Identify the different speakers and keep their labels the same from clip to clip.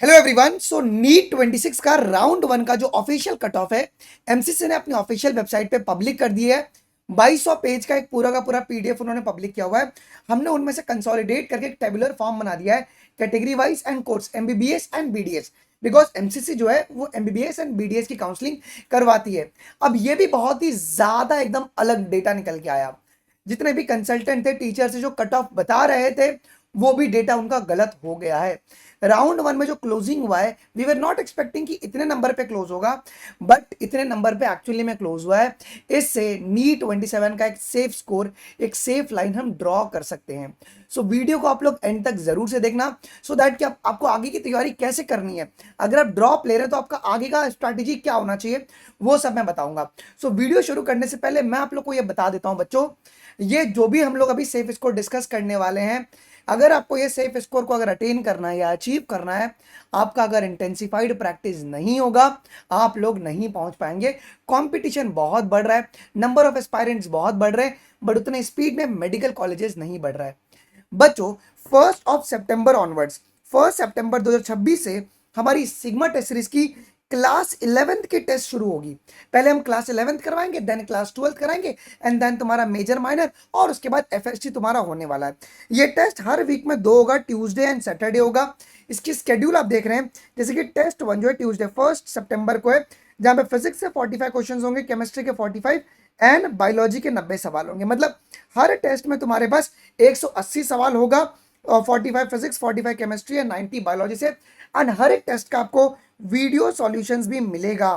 Speaker 1: Hello everyone. सो NEET 26 का round one का जो ऑफिशियल कट ऑफ है एमसीसी ने अपनी ऑफिशियल वेबसाइट पे पब्लिक कर दी है। 2200 पेज का एक पूरा का पूरा पीडीएफ उन्होंने पब्लिक किया हुआ है। हमने उनमें से कंसोलिडेट करके एक टेबुलर फॉर्म बना दिया है category wise and course MBBS and BDS, because MCC जो है वो एमबीबीएस एंड बीडीएस की काउंसलिंग करवाती है। अब ये भी बहुत ही ज्यादा एकदम अलग डेटा निकल के आया। जितने भी कंसल्टेंट थे, टीचर से जो कट ऑफ बता रहे थे, वो भी डेटा उनका गलत हो गया है। राउंड वन में जो क्लोजिंग हुआ है, वी वर नॉट एक्सपेक्टिंग कि इतने नंबर पे क्लोज होगा, बट इतने नंबर पे एक्चुअली में क्लोज हुआ है। इससे नीट 27 का एक सेफ स्कोर, एक सेफ लाइन हम ड्रॉ कर सकते हैं। सो वीडियो को आप लोग एंड तक जरूर से देखना, सो दैट कि आपको आगे की तैयारी कैसे करनी है। अगर आप ड्रॉप ले रहे हैं तो आपका आगे का स्ट्रैटेजी क्या होना चाहिए, वो सब मैं बताऊंगा। सो वीडियो शुरू करने से पहले मैं आप लोग को ये बता देता हूं बच्चों, ये जो भी हम लोग अभी सेफ स्कोर डिस्कस करने वाले हैं, अगर आपको ये सेफ स्कोर को अगर अटेन करना है या अचीव करना है, आपका अगर इंटेंसिफाइड प्रैक्टिस नहीं होगा, आप लोग नहीं पहुंच पाएंगे। कंपटीशन बहुत बढ़ रहा है, नंबर ऑफ एस्पायरेंट्स बहुत बढ़ रहे हैं, बट उतने स्पीड में मेडिकल कॉलेजेस नहीं बढ़ रहा है बच्चों। 1 सितंबर ऑनवर्ड्स, 1 सितंबर 2026 से हमारी सिग्मा टेस्ट सीरीज की क्लास 11th की टेस्ट शुरू होगी। पहले हम क्लास 11th करवाएंगे, देन क्लास 12th कराएंगे, एंड देन तुम्हारा मेजर माइनर, और उसके बाद एफएसटी तुम्हारा होने वाला है। ये टेस्ट हर वीक में दो होगा, ट्यूसडे एंड सैटरडे होगा। इसकी स्केड्यूल आप देख रहे हैं, जैसे कि टेस्ट वन जो है ट्यूसडे 1 सितंबर को है, जहां पे फिजिक्स से 45 क्वेश्चन होंगे, केमिस्ट्री के 45 एंड बायोलॉजी के 90 सवाल होंगे। मतलब हर टेस्ट में तुम्हारे पास 180 सवाल होगा, और 45 फिजिक्स, 45 केमिस्ट्री एंड 90 बायोलॉजी से। एंड हर एक टेस्ट का आपको वीडियो सॉल्यूशंस भी मिलेगा।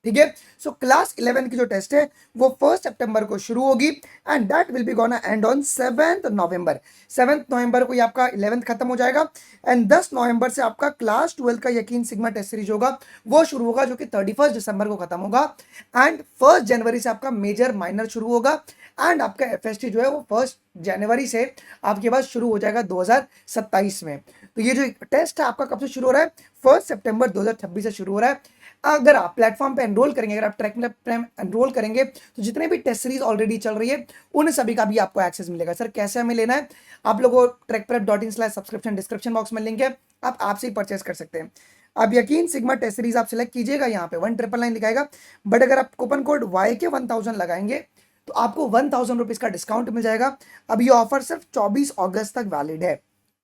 Speaker 1: ठीक है। सो क्लास 11 की जो टेस्ट है वो 1 सितंबर को शुरू होगी, and that will be gonna and on 7 नवंबर। 7 नवंबर को ये आपका 11th खत्म हो जाएगा, एंड 10 नवंबर से आपका क्लास 12 का यकीन सिग्मा टेस्ट सीरीज होगा, वो शुरू होगा, जो कि 31 दिसंबर को खत्म होगा। एंड 1 जनवरी से आपका मेजर माइनर शुरू होगा, एंड आपका एफएसटी जो है वो 1 जनवरी से आपके पास शुरू हो जाएगा 2027 में। तो ये जो टेस्ट है आपका कब से शुरू हो रहा है, 1 सितंबर 2026 से शुरू हो रहा है। अगर आप प्लेटफॉर्म पे एनरोल करेंगे, अगर आप ट्रैक पे एनरोल करेंगे, तो जितने भी टेस्ट सीरीज ऑलरेडी चल रही है उन सभी का भी आपको एक्सेस मिलेगा। सर कैसे हमें लेना है, आप लोगों को trackprep.in/subscription डिस्क्रिप्शन बॉक्स में लिंक है, आप आपसे ही परचेस कर सकते हैं। अब यकीन सिग्मा टेस्ट सीरीज आप सिलेक्ट कीजिएगा, यहाँ पे 1999 लिखाएगा, बट अगर आप कूपन कोड YK1000 लगाएंगे तो आपको 1000 रुपीज का डिस्काउंट मिल जाएगा। अब ये ऑफर सिर्फ 24 अगस्त तक वैलिड है।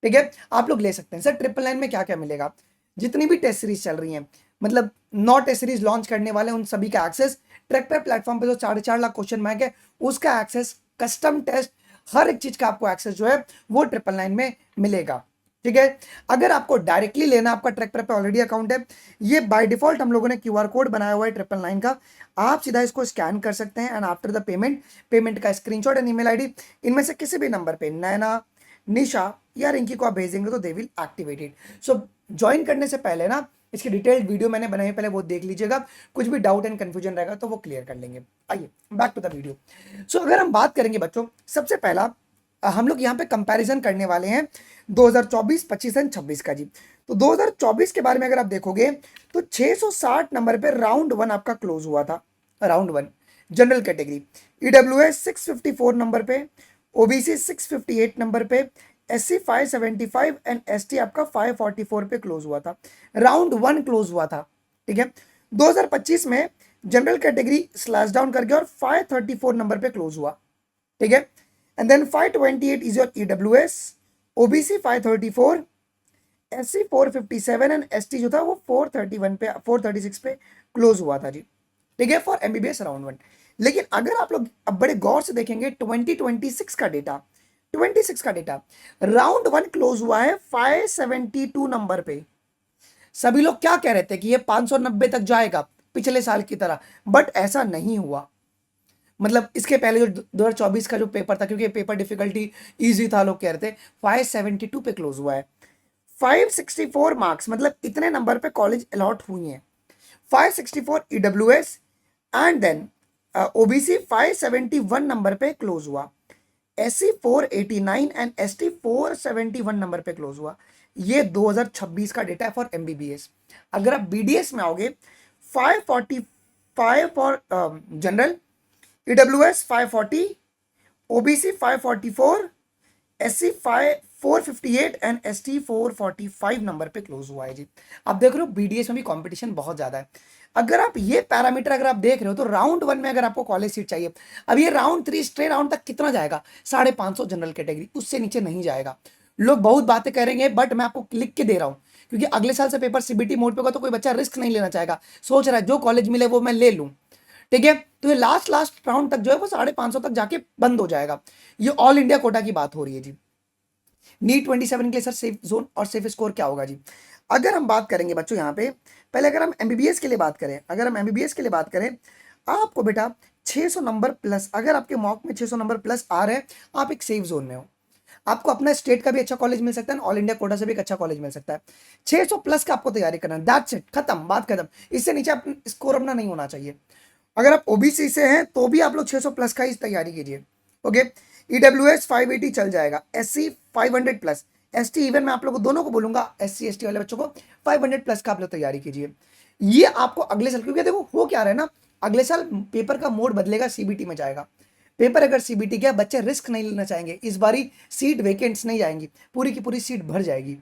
Speaker 1: ठीक है, आप लोग ले सकते हैं। सर 999 में क्या क्या मिलेगा, जितनी भी टेस्ट सीरीज चल रही हैं, मतलब 9 टेस्ट सीरीज लॉन्च करने वाले उन सभी का एक्सेस, ट्रैक पे प्लेटफॉर्म पे जो 4.5 लाख क्वेश्चन बैंक है उसका एक्सेस, कस्टम टेस्ट, हर एक चीज का आपको एक्सेस जो है वो 999 में मिलेगा। ठीक है। अगर आपको डायरेक्टली लेना, आपका ट्रैक पे ऑलरेडी अकाउंट है, ये बाय डिफॉल्ट हम लोगों ने क्यूआर कोड बनाया हुआ है 999 का, आप सीधा इसको स्कैन कर सकते हैं, एंड आफ्टर द पेमेंट का स्क्रीनशॉट एंड ईमेल आईडी इनमें से किसी भी नंबर पे नैना, निशा या रिंकी को आप भेजेंगे तो they will activated. So join करने से पहले ना इसकी डिटेल्ड वीडियो मैंने बनाई है, पहले वो देख लीजिएगा, कुछ भी डाउट एंड कंफ्यूजन रहेगा तो वो क्लियर कर लेंगे। आइए बैक टू द वीडियो। सो अगर हम बात करेंगे बच्चों, सबसे पहला हम लोग यहाँ पे कंपैरिजन करने वाले हैं 2024, 25 एंड 26 का जी। तो 2024 के बारे में अगर आप देखोगे तो 660 नंबर पे राउंड वन आपका क्लोज हुआ था। Round one general category, EWS 654 number पे, ओबीसी 658 नंबर पे, एससी 575 एंड एसटी आपका 544 पे क्लोज हुआ था। राउंड वन क्लोज हुआ था। ठीक है। 2025 में जनरल कैटेगरी स्लैश डाउन करके और 534 नंबर पे क्लोज हुआ। ठीक है। And then 528 is your EWS, OBC 534, SC 457 and ST जो था वो 431 पे 436 पे क्लोज हुआ था जी। ठीक है, फॉर एमबीबीएस राउंड वन। लेकिन अगर आप लोग अब बड़े गौर से देखेंगे 2026 का डेटा, 26 का डेटा, राउंड वन क्लोज हुआ है 572 नंबर पे। सभी लोग क्या कह रहे थे कि ये 590 तक जाएगा पिछले साल की तरह, बट ऐसा नहीं हुआ। मतलब इसके पहले जो 2024 का जो पेपर था, क्योंकि पेपर डिफिकल्टी इजी था, लोग कह रहे थे 572 पे क्लोज हुआ है। 564 मार्क्स, मतलब इतने नंबर पे कॉलेज अलॉट हुई हैं। 564 EWS, and then OBC 571 number पे क्लोज हुआ, एससी 489 एंड एसटी 471 नंबर पे क्लोज हुआ। ये 2026 का डेटा है फॉर एमबीबीएस। अगर आप बीडीएस में आओगे, 545 for general, EWS 540, OBC 544, SC 458 and ST 445 number पे क्लोज हुआ है जी। अब देख रहे हो BDS में भी कंपटीशन बहुत ज्यादा है। अगर आप ये पैरामीटर अगर आप देख रहे हो तो राउंड 1 में अगर आपको कॉलेज सीट चाहिए, अब ये राउंड 3 स्ट्रेट राउंड तक कितना जाएगा, 550 जनरल कैटेगरी, उससे नीचे नहीं जाएगा। लोग बहुत बातें करेंगे बट मैं आपको लिख के दे रहा हूं, क्योंकि अगले साल से पेपर CBT मोड पे होगा तो कोई बच्चा रिस्क नहीं लेना चाहेगा, सोच रहा है जो कॉलेज मिले वो मैं ले लूं। ठीक है, तो ये लास्ट राउंड तक जो है वो 550 तक जाके बंद हो जाएगा। ये ऑल इंडिया कोटा की बात हो रही है जी। नीट 27 के लिए सर सेफ जोन और सेफ स्कोर क्या होगा जी। अगर हम बात करेंगे बच्चों यहाँ पे, पहले अगर हम MBBS के लिए बात करें, अगर हम MBBS के लिए बात करें, आपको बेटा 600 नंबर प्लस, अगर आपके मॉक में 600 नंबर प्लस आ रहे हैं, आप एक सेफ जोन में हो। आपको अपना स्टेट का भी अच्छा कॉलेज मिल सकता है, ऑल इंडिया कोटा से भी एक अच्छा कॉलेज मिल सकता है। 600 प्लस का आपको तैयारी करना है, दैट्स इट, खत्म, बात खत्म। इससे नीचे स्कोर अपना नहीं होना चाहिए। अगर आप OBC से हैं तो भी आप लोग 600 प्लस का ही तैयारी कीजिए। ओके, EWS 580 चल जाएगा, SC 500 प्लस, ST इवन मैं आप लोगों को दोनों को बोलूंगा, SC ST वाले बच्चों को 500 प्लस का आप लोग तैयारी कीजिए। ये आपको अगले साल, क्योंकि देखो हो क्या रहा है ना, अगले साल पेपर का मोड बदलेगा, CBT में जाएगा पेपर। अगर CBT गया, बच्चे रिस्क नहीं लेना चाहेंगे, इस बारी सीट वेकेंट्स नहीं जाएंगी, पूरी की पूरी सीट भर जाएगी।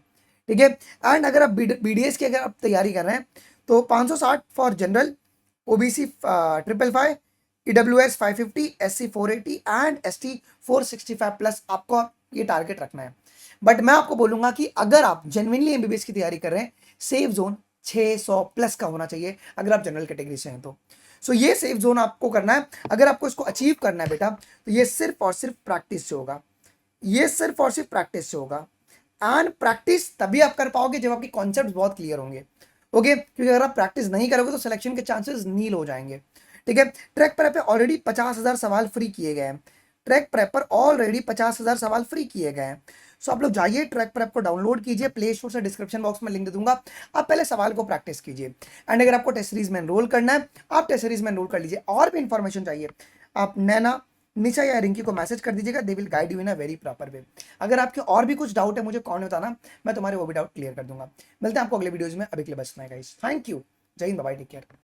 Speaker 1: ठीक है, एंड अगर आप BDS की अगर आप तैयारी कर रहे हैं तो 560 for general, OBC 555, EWS 550, SC 480 and ST 465 plus आपको ये टारगेट रखना है। बट मैं आपको बोलूंगा कि अगर आप जेन्युइनली MBBS की तैयारी कर रहे हैं, सेफ जोन 600 प्लस का होना चाहिए अगर आप जनरल कैटेगरी से हैं तो। सो ये सेफ जोन आपको करना है। अगर आपको इसको अचीव करना है बेटा, तो ये सिर्फ और सिर्फ प्रैक्टिस से होगा, ये सिर्फ और सिर्फ प्रैक्टिस से होगा। एंड प्रैक्टिस तभी आप कर पाओगे जब आपके कॉन्सेप्ट बहुत क्लियर होंगे। ओके, क्योंकि अगर आप प्रैक्टिस नहीं करोगे तो सिलेक्शन के चांसेस नील हो जाएंगे। ठीक है, ट्रैक प्रेप पे ऑलरेडी 50,000 सवाल फ्री किए गए हैं, ट्रैक प्रेप पर ऑलरेडी 50,000 सवाल फ्री किए गए हैं। सो आप लोग जाइए, ट्रैक प्रेप को डाउनलोड कीजिए, प्ले स्टोर से, डिस्क्रिप्शन बॉक्स में लिंक दे दूंगा, आप पहले सवाल को प्रैक्टिस कीजिए। एंड अगर आपको टेस्ट सीरीज में एनरोल करना है, आप टेस्ट सीरीज में एनरोल कर लीजिए। और भी इंफॉर्मेशन चाहिए, आप नैना, निशा या रिंकी को मैसेज कर दीजिएगा, they will guide you in a very proper way. अगर आपके और भी कुछ डाउट है मुझे कॉल में बताना, मैं तुम्हारे वो भी डाउट क्लियर कर दूंगा। मिलते हैं आपको अगले वीडियोज में, अभी के लिए बस इतना है गाइस, थैंक यू, जय हिंद, बाय, टेक केयर।